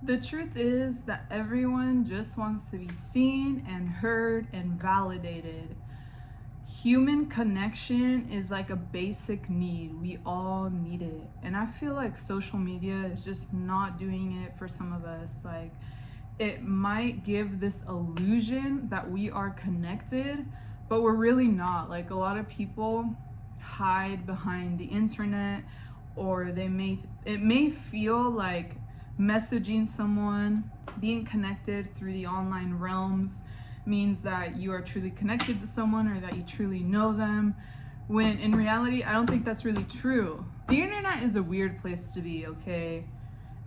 The truth is that everyone just wants to be seen and heard and validated. Human connection is like a basic need. We all need it. And I feel like social media is just not doing it for some of us. Like, it might give this illusion that we are connected, but we're really not. Like, a lot of people hide behind the internet, or it may feel like messaging someone, being connected through the online realms means that you are truly connected to someone or that you truly know them, when in reality, I don't think that's really true. The internet is a weird place to be, okay?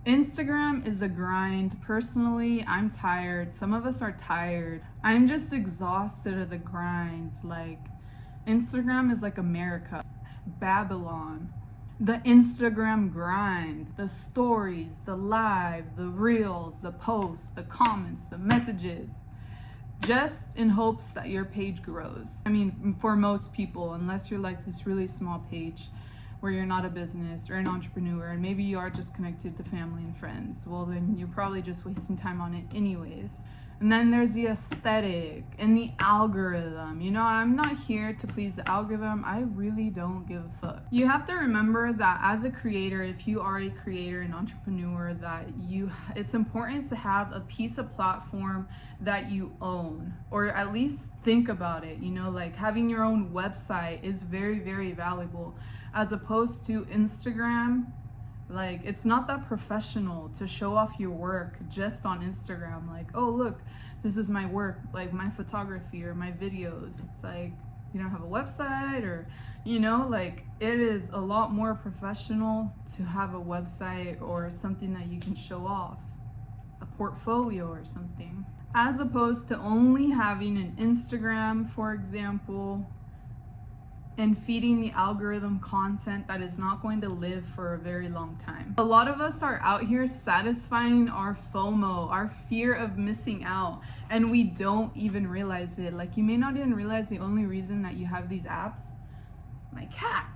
Instagram is a grind. Personally, I'm tired. Some of us are tired. I'm just exhausted of the grind. Like, Instagram is like America, Babylon. The Instagram grind, the stories, the live, the reels, the posts, the comments, the messages, just in hopes that your page grows. I mean, for most people, unless you're like this really small page where you're not a business or an entrepreneur, and maybe you are just connected to family and friends, well, then you're probably just wasting time on it anyways. And then there's the aesthetic and the algorithm. You know, I'm not here to please the algorithm. I really don't give a fuck. You have to remember that as a creator, if you are a creator and entrepreneur, that it's important to have a piece of platform that you own, or at least think about it. You know, like having your own website is very, very valuable, as opposed to Instagram. Like, it's not that professional to show off your work just on Instagram. Like, oh, look, this is my work, like my photography or my videos. It's like, you don't have a website, or, you know, like, it is a lot more professional to have a website or something that you can show off, a portfolio or something, as opposed to only having an Instagram, for example, and feeding the algorithm content that is not going to live for a very long time. A lot of us are out here satisfying our FOMO, our fear of missing out, and we don't even realize it. Like, you may not even realize the only reason that you have these apps, my cat.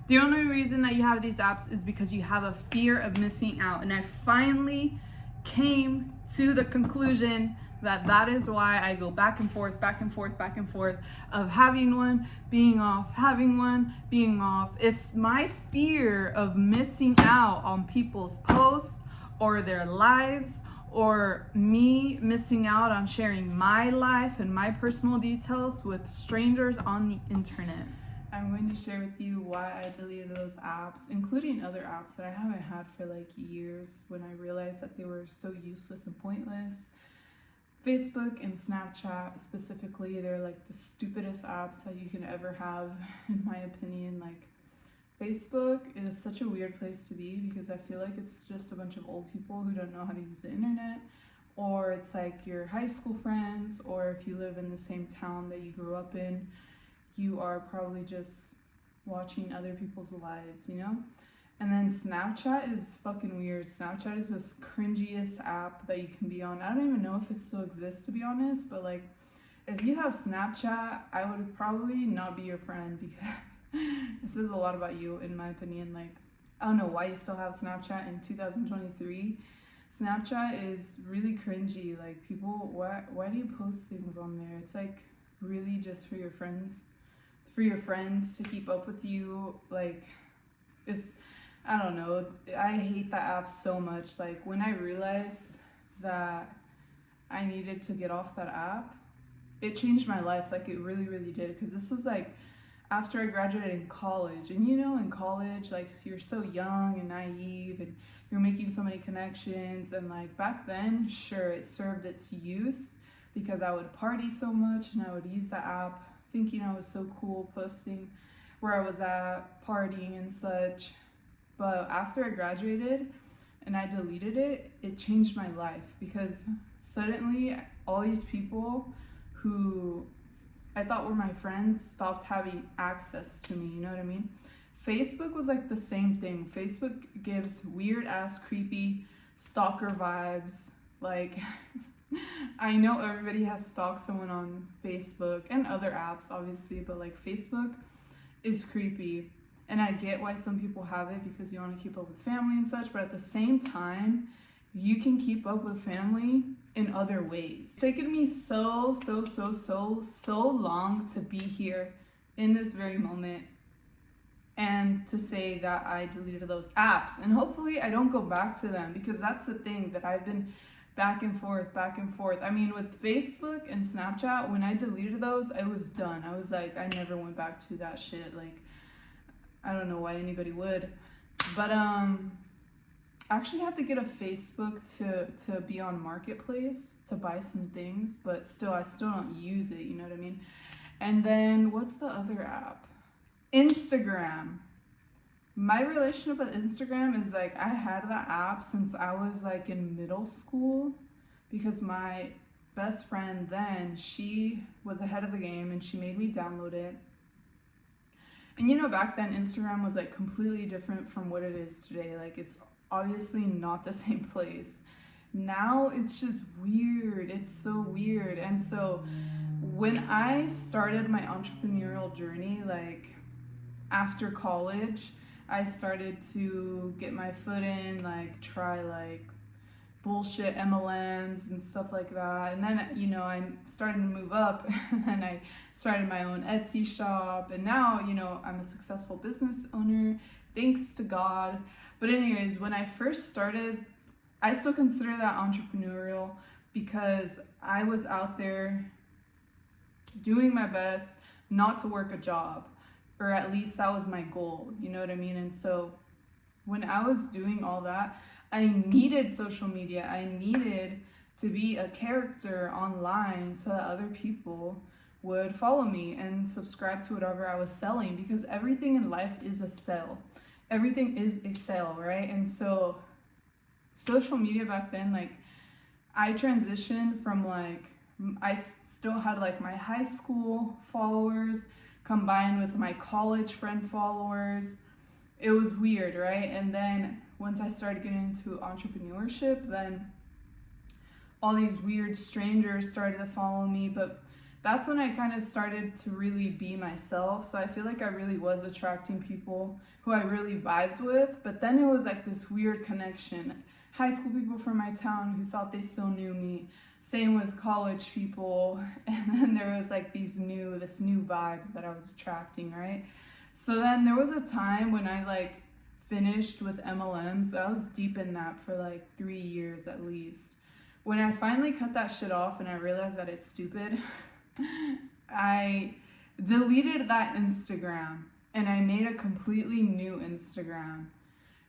The only reason that you have these apps is because you have a fear of missing out. And I finally came to the conclusion that is why I go back and forth of having one, being off, having one, being off. It's my fear of missing out on people's posts or their lives, or me missing out on sharing my life and my personal details with strangers on the internet. I'm going to share with you why I deleted those apps, including other apps that I haven't had for like years, when I realized that they were so useless and pointless. Facebook and Snapchat specifically, they're like the stupidest apps that you can ever have, in my opinion. Like, Facebook is such a weird place to be, because I feel like it's just a bunch of old people who don't know how to use the internet, or it's like your high school friends, or if you live in the same town that you grew up in, you are probably just watching other people's lives, you know? And then Snapchat is fucking weird. Snapchat is this cringiest app that you can be on. I don't even know if it still exists, to be honest, but like, if you have Snapchat, I would probably not be your friend, because this says a lot about you, in my opinion. Like, I don't know why you still have Snapchat in 2023. Snapchat is really cringy. Like, people, why do you post things on there? It's like really just for your friends to keep up with you. Like, it's, I don't know, I hate that app so much. Like, when I realized that I needed to get off that app, it changed my life. Like, it really, really did. Because this was like after I graduated in college. And you know, in college, like, you're so young and naive, and you're making so many connections. And like, back then, sure, it served its use, because I would party so much and I would use the app thinking I was so cool, posting where I was at, partying and such. But after I graduated and I deleted it, it changed my life, because suddenly all these people who I thought were my friends stopped having access to me, you know what I mean? Facebook was like the same thing. Facebook gives weird ass, creepy stalker vibes. Like, I know everybody has stalked someone on Facebook and other apps, obviously, but like, Facebook is creepy. And I get why some people have it, because you want to keep up with family and such, but at the same time, you can keep up with family in other ways. It's taken me so long to be here in this very moment and to say that I deleted those apps. And hopefully I don't go back to them, because that's the thing that I've been back and forth. I mean, with Facebook and Snapchat, when I deleted those, I was done. I was like, I never went back to that shit. Like, I don't know why anybody would. But I actually had to get a Facebook to be on Marketplace to buy some things, but I still don't use it, you know what I mean? And then what's the other app? Instagram. My relationship with Instagram is like, I had that app since I was like in middle school, because my best friend then, she was ahead of the game and she made me download it. And you know, back then Instagram was like completely different from what it is today. Like, it's obviously not the same place. Now it's just weird. It's so weird. And so when I started my entrepreneurial journey, like after college, I started to get my foot in, like try like bullshit MLMs and stuff like that. And then, you know, I started to move up and I started my own Etsy shop. And now, you know, I'm a successful business owner, thanks to God. But anyways, when I first started, I still consider that entrepreneurial, because I was out there doing my best not to work a job, or at least that was my goal, you know what I mean? And so when I was doing all that, I needed social media. I needed to be a character online so that other people would follow me and subscribe to whatever I was selling, because everything in life is a sell. Everything is a sale, right? And so social media back then, like, I transitioned from like, I still had like my high school followers combined with my college friend followers. It was weird, right? And then once I started getting into entrepreneurship, then all these weird strangers started to follow me. But that's when I kind of started to really be myself. So I feel like I really was attracting people who I really vibed with. But then it was like this weird connection. High school people from my town who thought they still knew me. Same with college people. And then there was like this new vibe that I was attracting, right? So then there was a time when I like finished with MLMs. I was deep in that for like 3 years at least. When I finally cut that shit off and I realized that it's stupid, I deleted that Instagram and I made a completely new Instagram.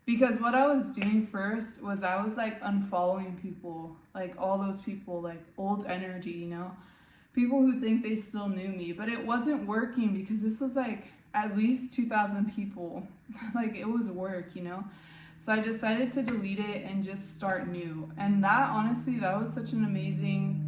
Because what I was doing first was I was like unfollowing people, like all those people, like old energy, you know, people who think they still knew me. But it wasn't working, because this was like at least 2,000 people. Like, it was work, you know. So I decided to delete it and just start new. And that, honestly, that was such an amazing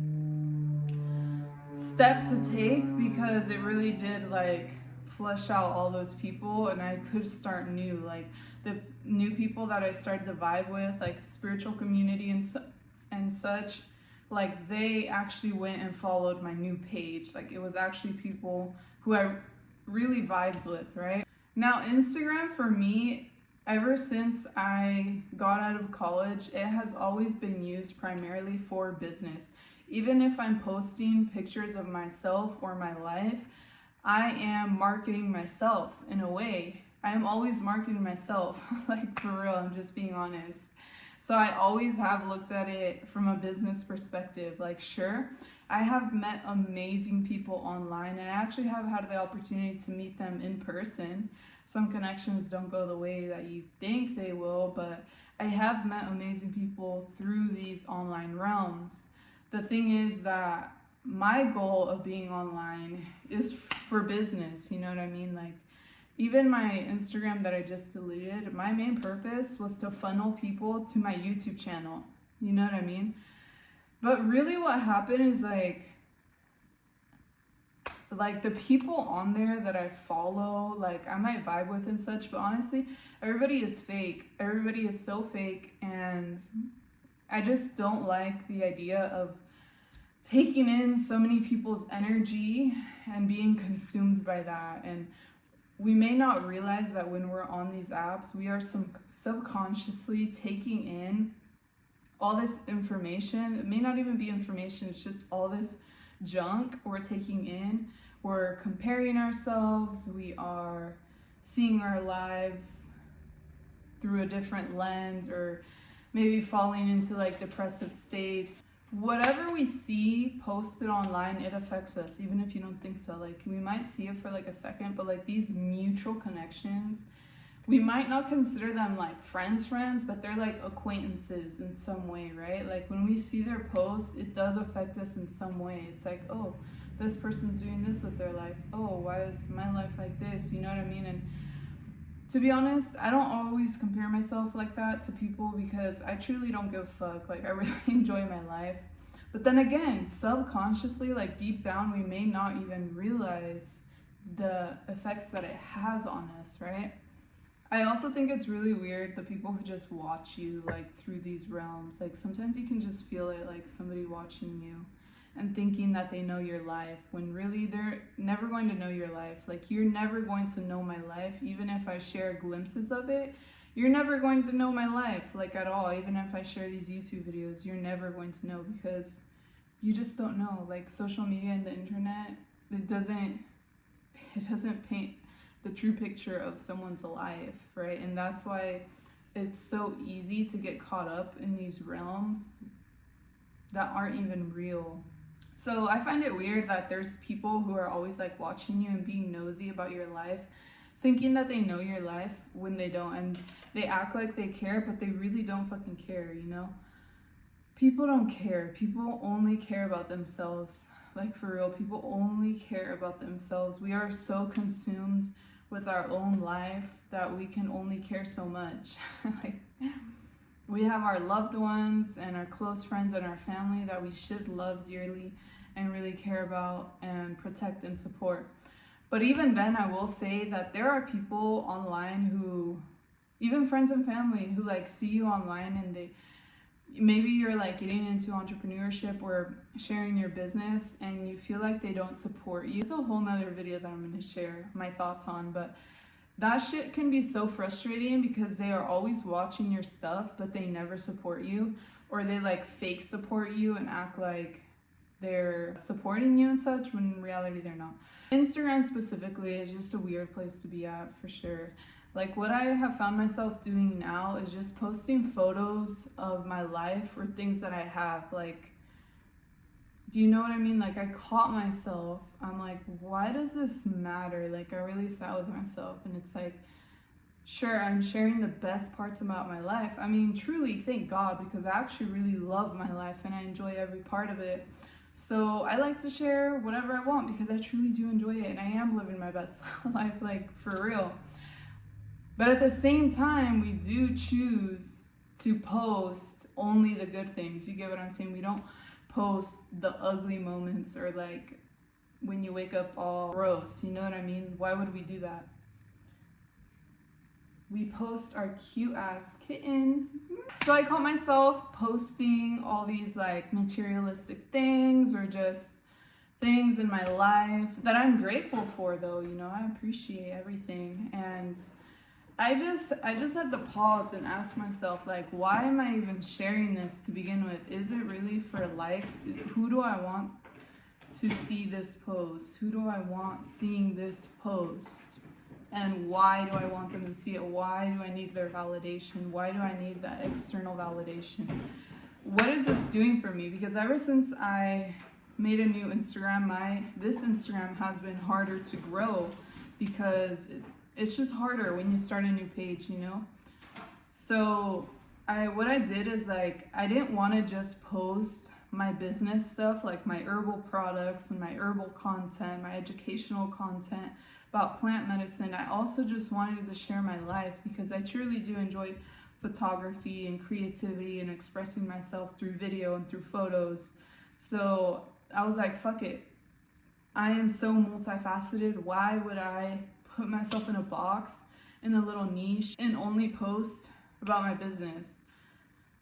step to take, because it really did like flush out all those people and I could start new. Like, the new people that I started to vibe with, like spiritual community and such, like they actually went and followed my new page. Like, it was actually people who I really vibed with, right? Now, Instagram for me, ever since I got out of college, it has always been used primarily for business. Even if I'm posting pictures of myself or my life, I am marketing myself in a way. I am always marketing myself, like for real, I'm just being honest. So I always have looked at it from a business perspective. Like, sure, I have met amazing people online, and I actually have had the opportunity to meet them in person. Some connections don't go the way that you think they will, but I have met amazing people through these online realms. The thing is that my goal of being online is for business, you know what I mean? Like, even my Instagram that I just deleted, my main purpose was to funnel people to my YouTube channel, you know what I mean? But really what happened is like the people on there that I follow, like I might vibe with and such, but honestly, everybody is fake. Everybody is so fake, and I just don't like the idea of taking in so many people's energy and being consumed by that. And we may not realize that when we're on these apps, we are subconsciously taking in all this information. It may not even be information, it's just all this junk we're taking in. We're comparing ourselves, we are seeing our lives through a different lens, or maybe falling into like depressive states. Whatever we see posted online, it affects us, even if you don't think so. Like, we might see it for like a second, but like these mutual connections, we might not consider them like friends, but they're like acquaintances in some way, right? Like when we see their post, it does affect us in some way. It's like, oh, this person's doing this with their life. Oh, why is my life like this? You know what I mean? And to be honest, I don't always compare myself like that to people, because I truly don't give a fuck. Like, I really enjoy my life. But then again, subconsciously, like deep down, we may not even realize the effects that it has on us, right? I also think it's really weird, the people who just watch you like through these realms. Like sometimes you can just feel it, like somebody watching you and thinking that they know your life, when really they're never going to know your life. Like, you're never going to know my life. Even if I share glimpses of it, you're never going to know my life, like at all. Even if I share these YouTube videos, you're never going to know, because you just don't know. Like, social media and the internet, it doesn't paint the true picture of someone's life, right? And that's why it's so easy to get caught up in these realms that aren't even real. So I find it weird that there's people who are always like watching you and being nosy about your life, thinking that they know your life when they don't, and they act like they care, but they really don't fucking care, you know? People don't care. People only care about themselves. Like, for real, people only care about themselves. We are so consumed with our own life that we can only care so much. Like, we have our loved ones and our close friends and our family that we should love dearly and really care about and protect and support. But even then, I will say that there are people online who, even friends and family, who like see you online, and maybe you're like getting into entrepreneurship or sharing your business, and you feel like they don't support you. It's a whole nother video that I'm going to share my thoughts on, but that shit can be so frustrating, because they are always watching your stuff, but they never support you, or they like fake support you and act like they're supporting you and such, when in reality they're not. Instagram specifically is just a weird place to be at, for sure. Like, what I have found myself doing now is just posting photos of my life or things that I have. Like, do you know what I mean? Like, I caught myself, I'm like, why does this matter? Like, I really sat with myself, and it's like, sure, I'm sharing the best parts about my life. I mean, truly, thank God, because I actually really love my life and I enjoy every part of it. So I like to share whatever I want, because I truly do enjoy it, and I am living my best life, like, for real. But at the same time, we do choose to post only the good things. You get what I'm saying? We don't post the ugly moments, or like when you wake up all gross. You know what I mean? Why would we do that? We post our cute ass kittens. So I caught myself posting all these like materialistic things, or just things in my life that I'm grateful for, though. You know, I appreciate everything. And I just had to pause and ask myself, like, why am I even sharing this to begin with? Is it really for likes? Who do I want to see this post? Who do I want seeing this post? And why do I want them to see it? Why do I need their validation? Why do I need that external validation? What is this doing for me? Because ever since I made a new Instagram, this Instagram has been harder to grow, because it's just harder when you start a new page, you know? So what I did is, like, I didn't want to just post my business stuff, like my herbal products and my herbal content, my educational content about plant medicine. I also just wanted to share my life, because I truly do enjoy photography and creativity and expressing myself through video and through photos. So I was like, fuck it. I am so multifaceted. Why would I put myself in a box, in a little niche, and only post about my business,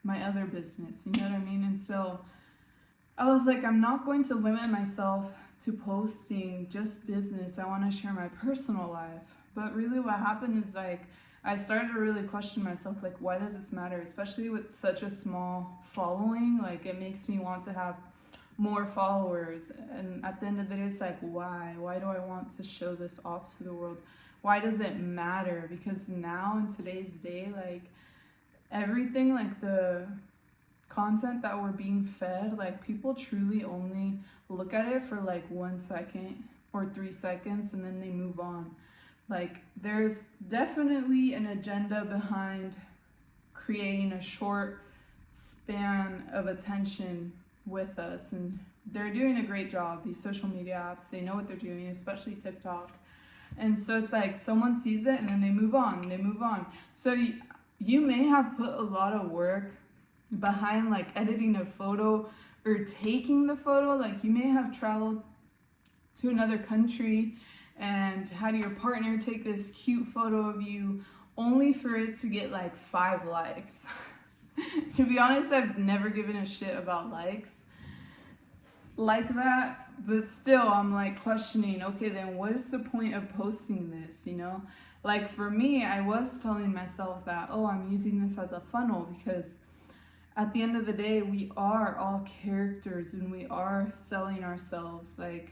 my other business? You know what I mean? And so I was like, I'm not going to limit myself to posting just business. I want to share my personal life. But really what happened is, like, I started to really question myself, like, why does this matter? Especially with such a small following, like, it makes me want to have more followers. And at the end of the day, it's like, why? Why do I want to show this off to the world? Why does it matter? Because now in today's day, like, everything, like the content that we're being fed, like, people truly only look at it for like 1 second or 3 seconds and then they move on. Like, there's definitely an agenda behind creating a short span of attention with us, and they're doing a great job. These social media apps, they know what they're doing, especially TikTok. And so it's like someone sees it and then they move on. So you may have put a lot of work behind like editing a photo or taking the photo. Like, you may have traveled to another country and had your partner take this cute photo of you only for it to get like 5 likes. To be honest, I've never given a shit about likes like that, but still I'm like questioning, okay, then what is the point of posting this, you know? Like, for me, I was telling myself that, oh, I'm using this as a funnel, because at the end of the day, we are all characters and we are selling ourselves. Like,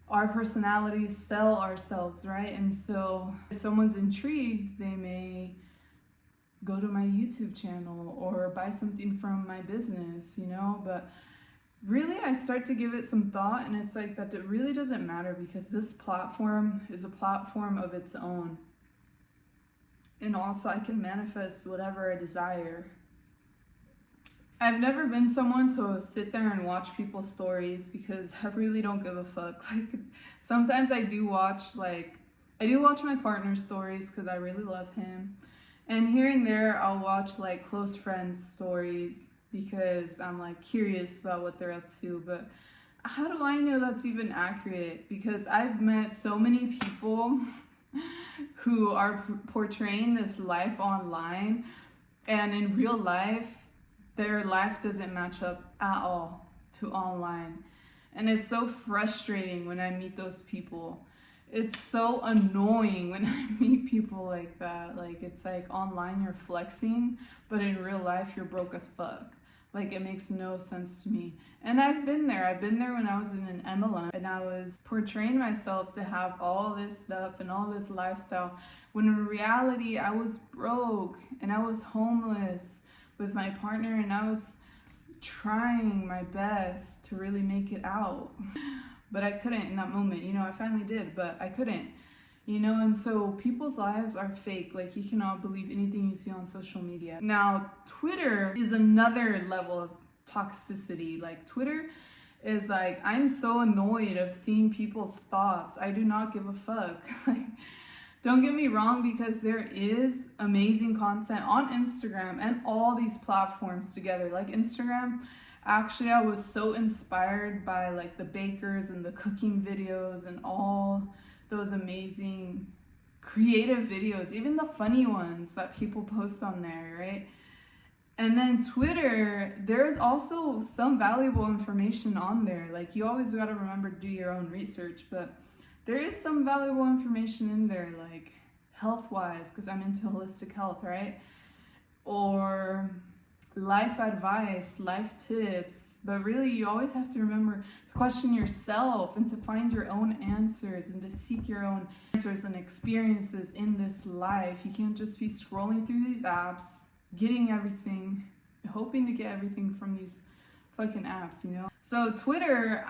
our personalities sell ourselves, right? And so if someone's intrigued, they may go to my YouTube channel or buy something from my business, you know? But really, I start to give it some thought, and it's like that it really doesn't matter, because this platform is a platform of its own. And also, I can manifest whatever I desire. I've never been someone to sit there and watch people's stories, because I really don't give a fuck. Like, sometimes I do watch my partner's stories because I really love him. And here and there, I'll watch like close friends' stories because I'm like curious about what they're up to. But how do I know that's even accurate? Because I've met so many people who are portraying this life online, and in real life, their life doesn't match up at all to online. And it's so frustrating when I meet those people. It's so annoying when I meet people like that. Like, it's like online you're flexing, but in real life you're broke as fuck. Like, it makes no sense to me. And I've been there when I was in an MLM, and I was portraying myself to have all this stuff and all this lifestyle, when in reality I was broke and I was homeless with my partner, and I was trying my best to really make it out, but I couldn't in that moment. You know, I finally did, but I couldn't, you know. And so people's lives are fake. Like, you cannot believe anything you see on social media. Now, Twitter is another level of toxicity. Like, Twitter is like, I'm so annoyed of seeing people's thoughts. I do not give a fuck. Like, don't get me wrong, because there is amazing content on Instagram and all these platforms together. Like, Instagram, actually, I was so inspired by like the bakers and the cooking videos and all those amazing creative videos, even the funny ones that people post on there, right? And then Twitter, there's also some valuable information on there. Like, you always got to remember to do your own research, but there is some valuable information in there, like health-wise, because I'm into holistic health, right? Or life advice, life tips. But really, you always have to remember to question yourself and to find your own answers and to seek your own answers and experiences in this life. You can't just be scrolling through these apps, getting everything, hoping to get everything from these fucking apps, you know? So Twitter,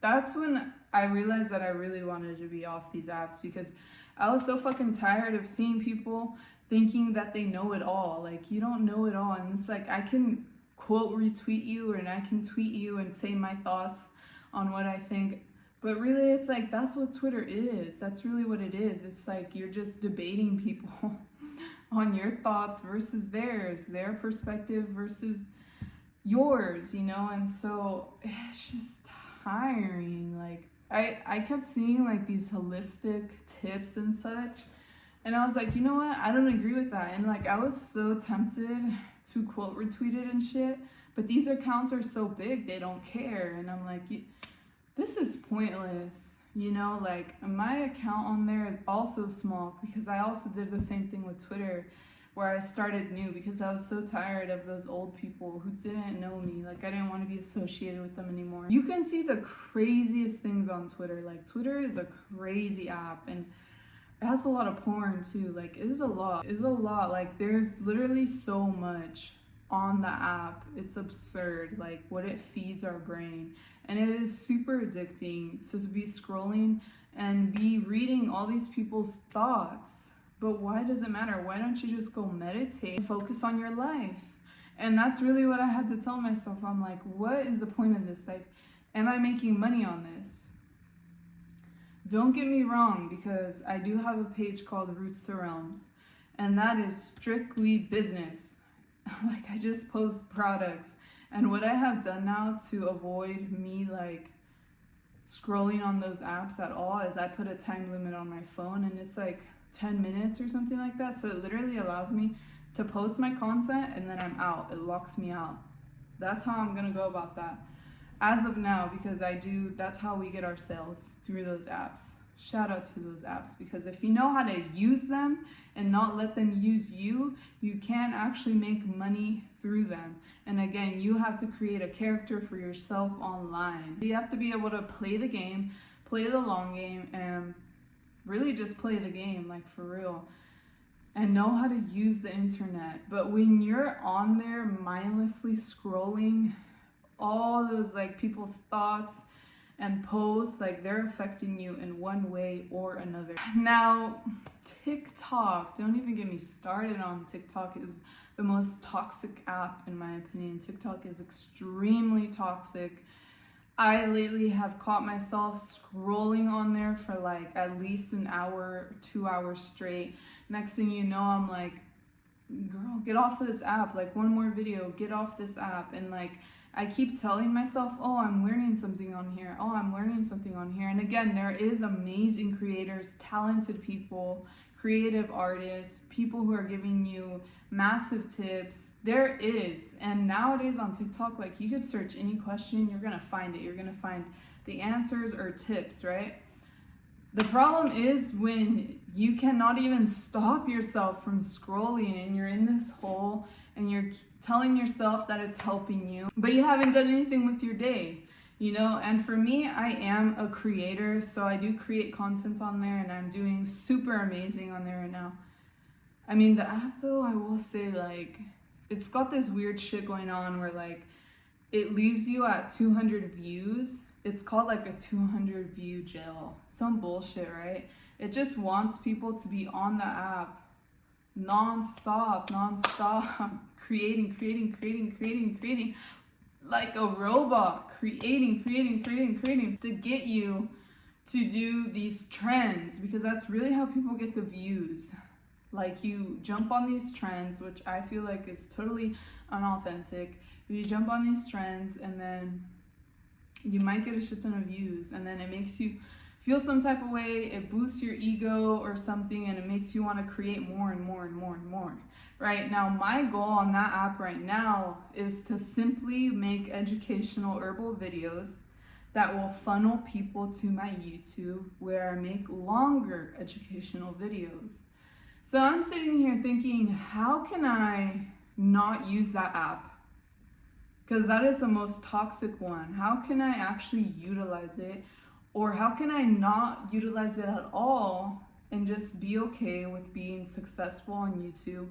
that's when I realized that I really wanted to be off these apps, because I was so fucking tired of seeing people thinking that they know it all. Like, you don't know it all. And it's like, I can quote retweet you, and I can tweet you and say my thoughts on what I think. But really, it's like, that's what Twitter is. That's really what it is. It's like, you're just debating people on your thoughts versus theirs, their perspective versus yours, you know? And so it's just tiring. Like, I kept seeing like these holistic tips and such, and I was like, you know what, I don't agree with that. And like, I was so tempted to quote retweet it and shit, but these accounts are so big, they don't care. And I'm like, this is pointless. You know, like my account on there is also small because I also did the same thing with Twitter, where I started new because I was so tired of those old people who didn't know me. Like I didn't want to be associated with them anymore. You can see the craziest things on Twitter. Like Twitter is a crazy app, and it has a lot of porn too. Like it is a lot. It's a lot. Like there's literally so much on the app. It's absurd, like what it feeds our brain. And it is super addicting to be scrolling and be reading all these people's thoughts. But why does it matter? Why don't you just go meditate and focus on your life? And that's really what I had to tell myself. I'm like, what is the point of this? Like, am I making money on this? Don't get me wrong, because I do have a page called Roots to Realms, and that is strictly business. Like I just post products, and what I have done now to avoid me like scrolling on those apps at all is I put a time limit on my phone, and it's like 10 minutes or something like that. So it literally allows me to post my content and then I'm out. It locks me out. That's how I'm gonna go about that as of now, because that's how we get our sales, through those apps. Shout out to those apps, because if you know how to use them and not let them use you, you can actually make money through them. And again, you have to create a character for yourself online. You have to be able to play the game, play the long game, and really just play the game, like for real, and know how to use the internet. But when you're on there mindlessly scrolling, all those like people's thoughts and posts, like they're affecting you in one way or another. Now, TikTok, don't even get me started on TikTok. Is the most toxic app in my opinion. TikTok is extremely toxic. I lately have caught myself scrolling on there for like at least an hour, 2 hours straight. Next thing you know, I'm like, girl, get off this app. Like one more video, get off this app. And like I keep telling myself, oh, I'm learning something on here. Oh, I'm learning something on here. And again, there is amazing creators, talented people, creative artists, people who are giving you massive tips. There is. And nowadays on TikTok, like you could search any question, you're going to find it. You're going to find the answers or tips, right? The problem is when you cannot even stop yourself from scrolling and you're in this hole and you're telling yourself that it's helping you, but you haven't done anything with your day, you know? And for me, I am a creator, so I do create content on there and I'm doing super amazing on there right now. I mean, the app though, I will say, like, it's got this weird shit going on where like it leaves you at 200 views. It's called like a 200 view jail. Some bullshit, right? It just wants people to be on the app non-stop, creating, like a robot, creating to get you to do these trends, because that's really how people get the views. Like you jump on these trends, which I feel like is totally unauthentic. You jump on these trends and then you might get a shit ton of views, and then it makes you feel some type of way, it boosts your ego or something, and it makes you want to create more and more. Right now, my goal on that app right now is to simply make educational herbal videos that will funnel people to my YouTube, where I make longer educational videos. So I'm sitting here thinking, how can I not use that app? Because that is the most toxic one. How can I actually utilize it? Or how can I not utilize it at all and just be okay with being successful on YouTube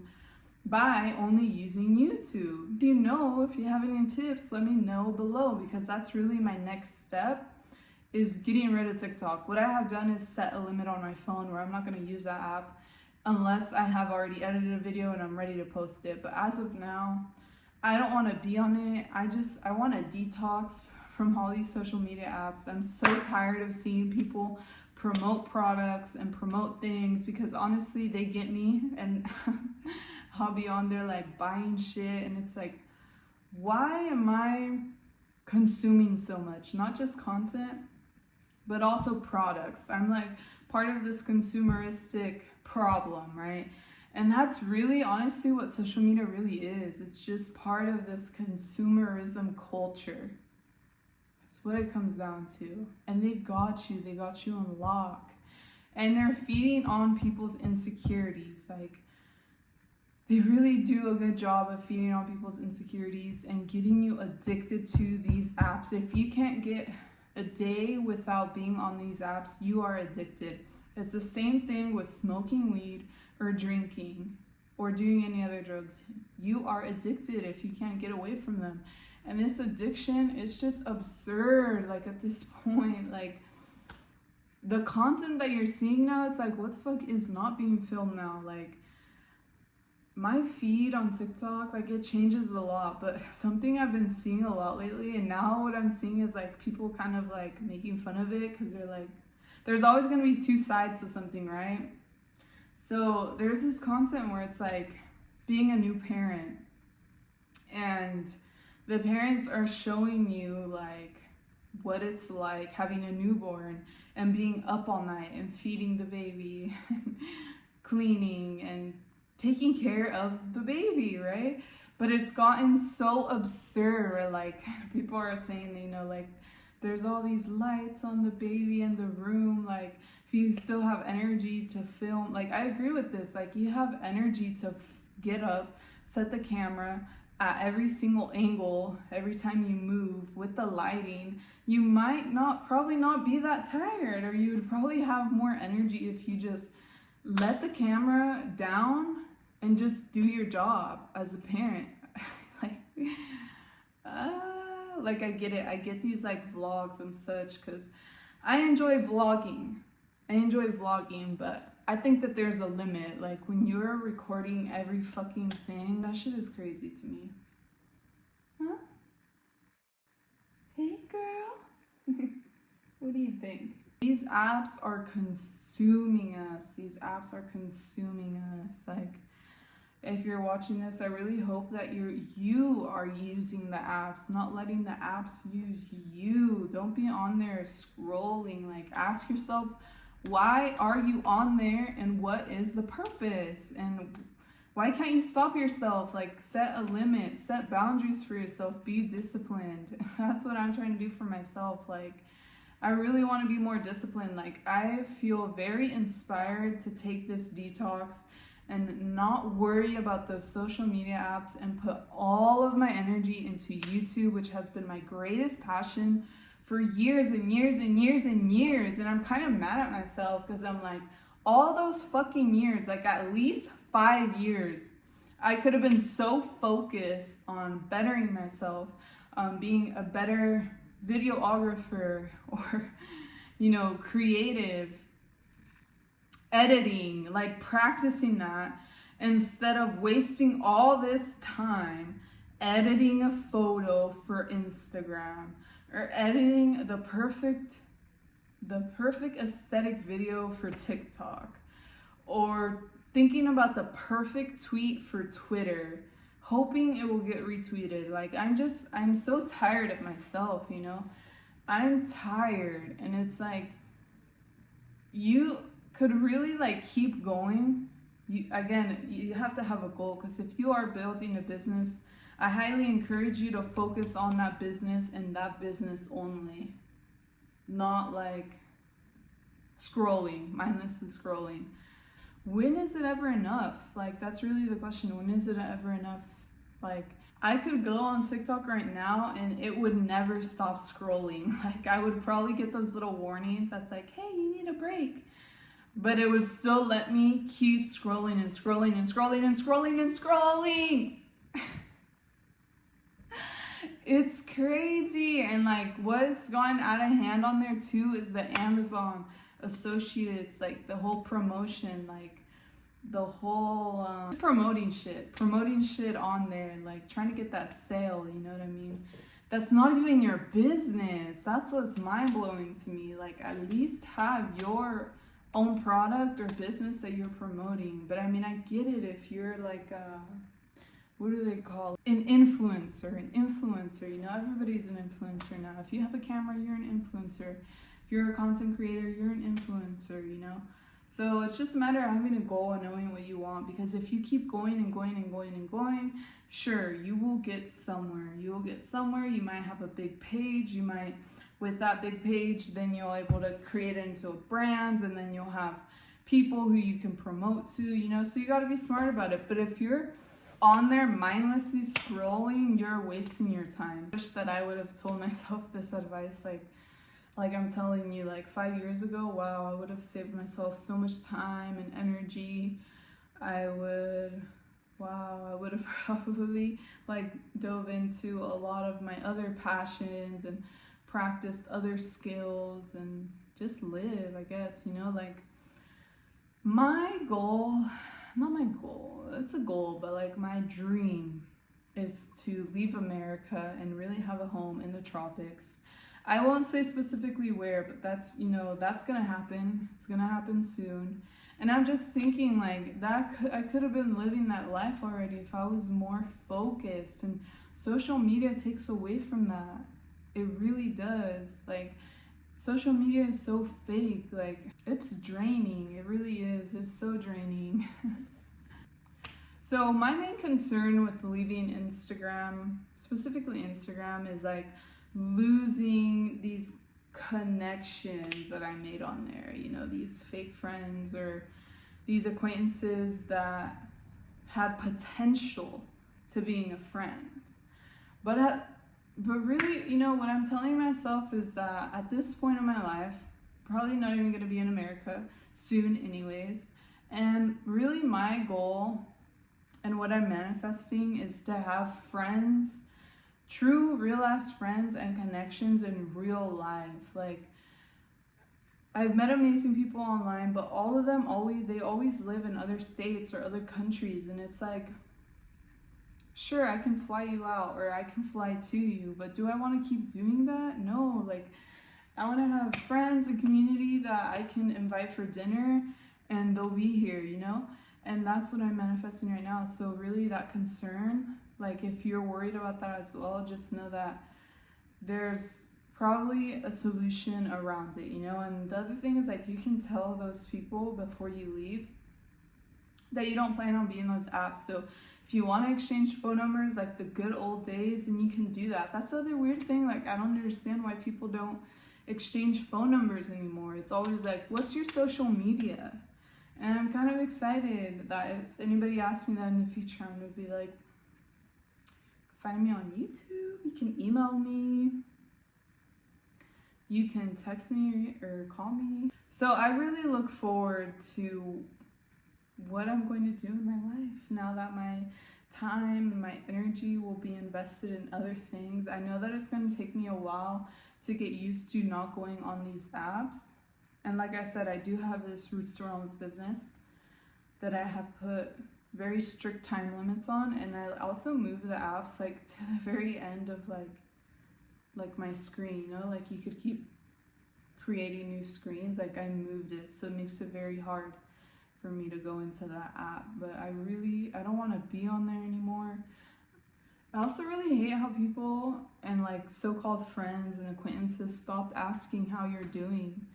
by only using YouTube? If you know, if you have any tips, let me know below, because that's really my next step, is getting rid of TikTok. What I have done is set a limit on my phone where I'm not going to use that app unless I have already edited a video and I'm ready to post it. But as of now, I don't want to be on it. I want to detox from all these social media apps. I'm so tired of seeing people promote products and promote things, because honestly, they get me, and I'll be on there like buying shit, and it's like, why am I consuming so much? Not just content, but also products. I'm like part of this consumeristic problem, right? And that's really honestly what social media really is. It's just part of this consumerism culture. It's what it comes down to. And they got you on lock. And they're feeding on people's insecurities. Like, they really do a good job of feeding on people's insecurities and getting you addicted to these apps. If you can't get a day without being on these apps, you are addicted. It's the same thing with smoking weed or drinking or doing any other drugs. You are addicted if you can't get away from them. And this addiction is just absurd. Like, at this point, like, the content that you're seeing now, it's like, what the fuck is not being filmed now? Like, my feed on TikTok, like, it changes a lot, but something I've been seeing a lot lately, and now what I'm seeing is like people kind of like making fun of it, because they're like, there's always going to be two sides to something, right? So there's this content where it's like being a new parent, and the parents are showing you like what it's like having a newborn and being up all night and feeding the baby, cleaning and taking care of the baby, right? But it's gotten so absurd where like people are saying, you know, like, there's all these lights on the baby in the room, like, if you still have energy to film, like, I agree with this, like, you have energy to get up, set the camera at every single angle, every time you move with the lighting, you might probably not be that tired, or you would probably have more energy if you just let the camera down and just do your job as a parent. Like, I get it. I get these like vlogs and such, because I enjoy vlogging. But I think that there's a limit. Like, when you're recording every fucking thing, that shit is crazy to me. Huh? Hey, girl. What do you think? These apps are consuming us. Like, if you're watching this, I really hope that you are using the apps, not letting the apps use you. Don't be on there scrolling. Like, ask yourself, why are you on there, and what is the purpose? And why can't you stop yourself? Like, set a limit, set boundaries for yourself, be disciplined. That's what I'm trying to do for myself. Like, I really want to be more disciplined. Like, I feel very inspired to take this detox and not worry about those social media apps and put all of my energy into YouTube, which has been my greatest passion for years and years and years and years. And I'm kind of mad at myself, because I'm like, all those fucking years, like at least 5 years, I could have been so focused on bettering myself, being a better videographer, or, you know, creative, editing, like practicing that, instead of wasting all this time editing a photo for Instagram, or editing the perfect aesthetic video for TikTok, or thinking about the perfect tweet for Twitter, hoping it will get retweeted. Like, I'm so tired of myself, you know? I'm tired, and it's like, you could really like keep going. You have to have a goal, because if you are building a business, I highly encourage you to focus on that business and that business only, not like scrolling, mindlessly scrolling. When is it ever enough? Like, that's really the question. When is it ever enough? Like, I could go on TikTok right now and it would never stop scrolling. Like, I would probably get those little warnings that's like, hey, you need a break. But it would still let me keep scrolling and scrolling and scrolling and scrolling and scrolling. It's crazy. And like, what's gone out of hand on there too is the Amazon associates, like the whole promotion, like the whole promoting shit on there, like trying to get that sale, you know what I mean? That's not even your business. That's what's mind-blowing to me. Like, at least have your own product or business that you're promoting. But I mean, I get it if you're like what do they call it? An influencer, you know, everybody's an influencer now. If you have a camera, you're an influencer. If you're a content creator, you're an influencer, you know. So it's just a matter of having a goal and knowing what you want, because if you keep going and going and going and going, sure, you will get somewhere. You will get somewhere. You might have a big page. You might, with that big page, then you'll able to create it into a brand, and then you'll have people who you can promote to, you know, so you got to be smart about it. But if you're on there mindlessly scrolling, you're wasting your time. I wish that I would have told myself this advice, like I'm telling you, like 5 years ago. Wow, I would have saved myself so much time and energy. I would have probably like dove into a lot of my other passions and practiced other skills and just live, I guess, you know. Like my goal, not my goal, it's a goal, but like my dream is to leave America and really have a home in the tropics. I won't say specifically where, but that's, you know, that's gonna happen. It's gonna happen soon. And I'm just thinking like that I could have been living that life already if I was more focused, and social media takes away from that. It really does. Like social media is so fake, like it's draining. It really is. It's so draining. So my main concern with leaving Instagram, specifically Instagram, is like losing these connections that I made on there, you know, these fake friends or these acquaintances that had potential to being a friend. But really, you know, what I'm telling myself is that at this point in my life, probably not even going to be in America soon anyways, and really my goal and what I'm manifesting is to have friends, true real ass friends and connections in real life. Like I've met amazing people online, but all of them always live in other states or other countries, and it's like, sure, I can fly you out or I can fly to you, but do I want to keep doing that? No. Like I want to have friends and community that I can invite for dinner and they'll be here, you know? And that's what I'm manifesting right now. So really that concern, like if you're worried about that as well, just know that there's probably a solution around it, you know? And the other thing is like you can tell those people before you leave that you don't plan on being those apps. So if you want to exchange phone numbers like the good old days, then you can do that. That's the other weird thing. Like I don't understand why people don't exchange phone numbers anymore. It's always like, what's your social media? And I'm kind of excited that if anybody asks me that in the future, I'm going to be like, find me on YouTube, you can email me, you can text me or call me. So I really look forward to what I'm going to do in my life now that my time and my energy will be invested in other things. I know that it's going to take me a while to get used to not going on these apps. And like I said, I do have this Roots to Realms business that I have put very strict time limits on, and I also move the apps like to the very end of like my screen, you know, like you could keep creating new screens. Like I moved it, so it makes it very hard for me to go into that app. But I don't want to be on there anymore. I also really hate how people and like so-called friends and acquaintances stopped asking how you're doing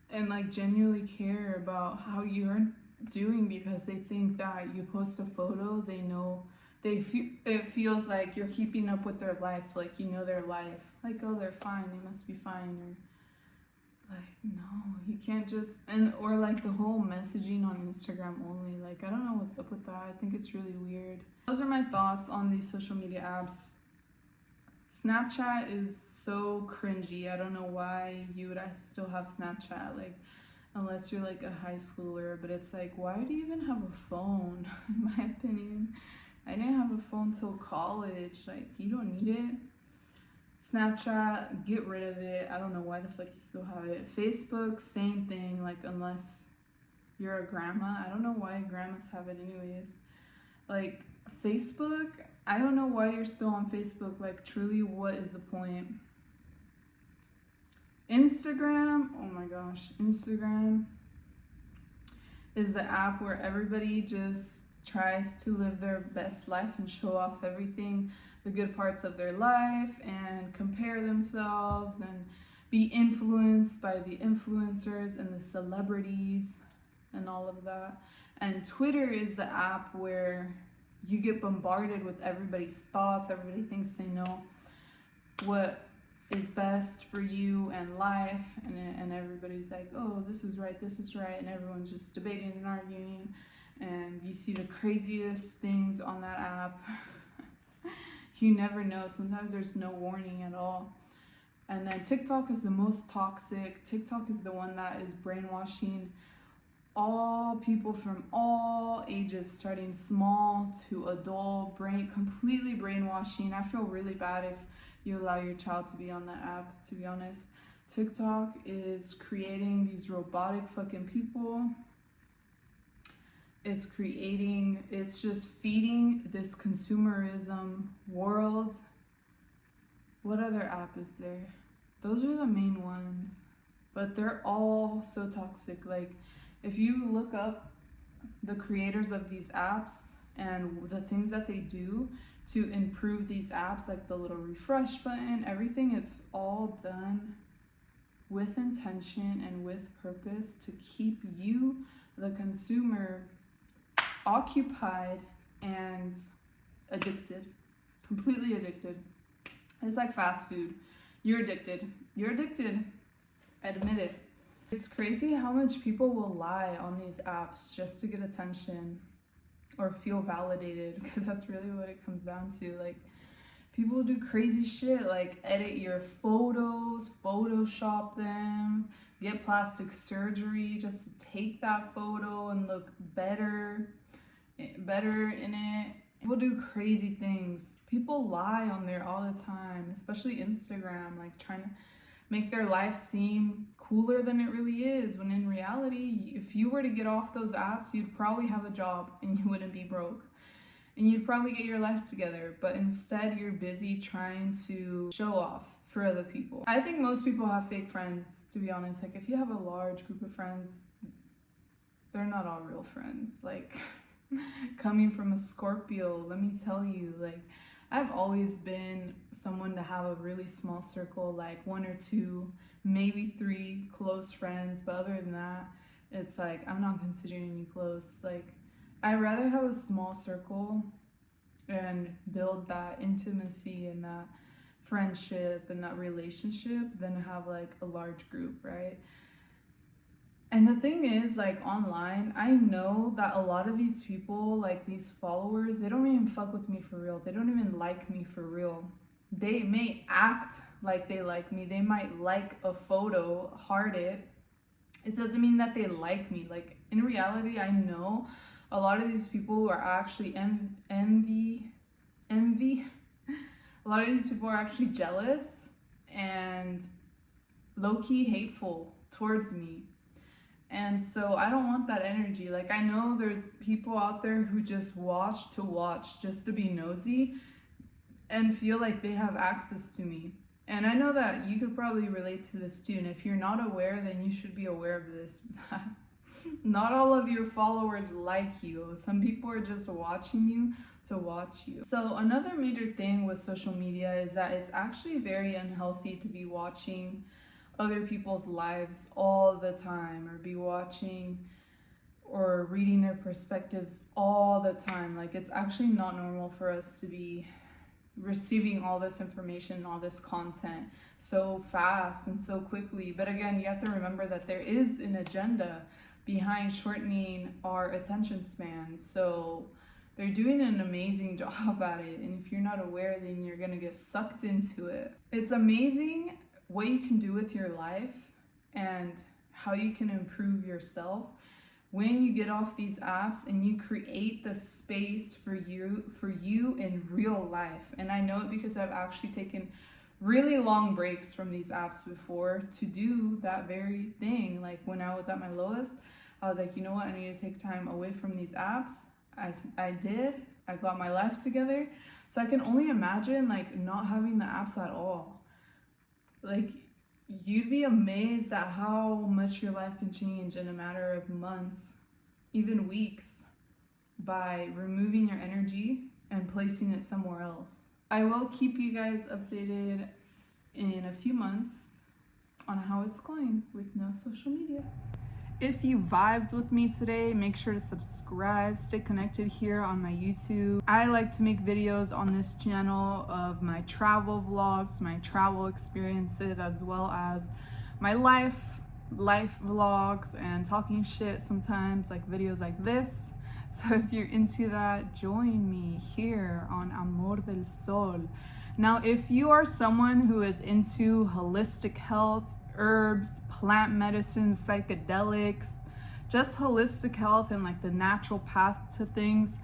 and like genuinely care about how you're doing, because they think that you post a photo, they know, it feels like you're keeping up with their life, like you know their life, like, oh, they're fine, they must be fine, or like, no, you can't just, or like the whole messaging on Instagram only, like I don't know what's up with that. I think it's really weird. Those are my thoughts on these social media apps. Snapchat is so cringy. I don't know why you would still have Snapchat, like unless you're like a high schooler, but it's like, why do you even have a phone? In my opinion, I didn't have a phone till college. Like you don't need it. Snapchat, get rid of it. I don't know why the fuck you still have it. Facebook, same thing, like unless you're a grandma. I don't know why grandmas have it anyways. Like Facebook, I don't know why you're still on Facebook. Like truly, what is the point? Instagram, oh my gosh, Instagram is the app where everybody just tries to live their best life and show off everything, the good parts of their life, and compare themselves and be influenced by the influencers and the celebrities. and all of that. And Twitter is the app where you get bombarded with everybody's thoughts. Everybody thinks they know what is best for you and life, and everybody's like, oh, this is right, and everyone's just debating and arguing, and you see the craziest things on that app. You never know. Sometimes there's no warning at all. And then TikTok is the most toxic. TikTok is the one that is brainwashing all people from all ages, starting small to adult, completely brainwashing. I feel really bad if you allow your child to be on that app, to be honest. TikTok is creating these robotic fucking people. It's just feeding this consumerism world. What other app is there? Those are the main ones, but they're all so toxic. Like, if you look up the creators of these apps and the things that they do to improve these apps, like the little refresh button, everything, it's all done with intention and with purpose to keep you, the consumer, occupied and addicted, completely addicted. It's like fast food. You're addicted. Admit it. It's crazy how much people will lie on these apps just to get attention or feel validated, because that's really what it comes down to. Like, people do crazy shit, like edit your photos, Photoshop them, get plastic surgery just to take that photo and look better in it. People do crazy things. People lie on there all the time, especially Instagram, like trying to make their life seem cooler than it really is, when in reality, if you were to get off those apps, you'd probably have a job and you wouldn't be broke. And you'd probably get your life together, but instead you're busy trying to show off for other people. I think most people have fake friends, to be honest. Like, if you have a large group of friends, they're not all real friends. Like, coming from a Scorpio, let me tell you, like, I've always been someone to have a really small circle, like 1 or 2, maybe 3 close friends, but other than that, it's like, I'm not considering you close. Like, I'd rather have a small circle and build that intimacy and that friendship and that relationship than have like a large group, right? And the thing is, like, online, I know that a lot of these people, like these followers, they don't even fuck with me for real. They don't even like me for real. They may act like they like me. They might like a photo, heart it. It doesn't mean that they like me. Like, in reality, I know a lot of these people are actually envy. A lot of these people are actually jealous and low-key hateful towards me. And so I don't want that energy. Like, I know there's people out there who just watch to watch, just to be nosy and feel like they have access to me. And I know that you could probably relate to this too. And if you're not aware, then you should be aware of this. Not all of your followers like you. Some people are just watching you to watch you. So another major thing with social media is that it's actually very unhealthy to be watching other people's lives all the time, or be watching or reading their perspectives all the time. Like, it's actually not normal for us to be receiving all this information, all this content so fast and so quickly. But again, you have to remember that there is an agenda behind shortening our attention span. So they're doing an amazing job at it, and if you're not aware, then you're gonna get sucked into it. It's amazing what you can do with your life and how you can improve yourself when you get off these apps and you create the space for you in real life. And I know it because I've actually taken really long breaks from these apps before to do that very thing. Like, when I was at my lowest, I was like, you know what, I need to take time away from these apps. I did. I got my life together. So I can only imagine, like, not having the apps at all. Like, you'd be amazed at how much your life can change in a matter of months, even weeks, by removing your energy and placing it somewhere else. I will keep you guys updated in a few months on how it's going with no social media. If you vibed with me today, make sure to subscribe, stay connected here on my YouTube. I like to make videos on this channel of my travel vlogs, my travel experiences, as well as my life vlogs and talking shit sometimes, like videos like this. So if you're into that, join me here on Amor del Sol. Now, if you are someone who is into holistic health, herbs, plant medicine, psychedelics, just holistic health and like the natural path to things,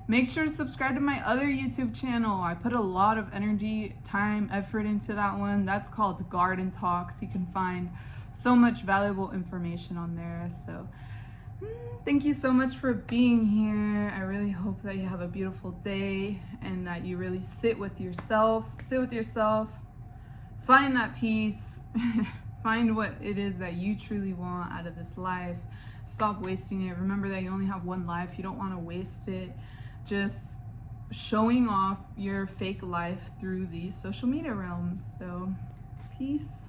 make sure to subscribe to my other YouTube channel. I put a lot of energy, time, effort into that one. That's called Garden Talks. You can find so much valuable information on there. So thank you so much for being here. I really hope that you have a beautiful day and that you really sit with yourself, find that peace, find what it is that you truly want out of this life. Stop wasting it. Remember that you only have one life. You don't want to waste it just showing off your fake life through these social media realms. So peace.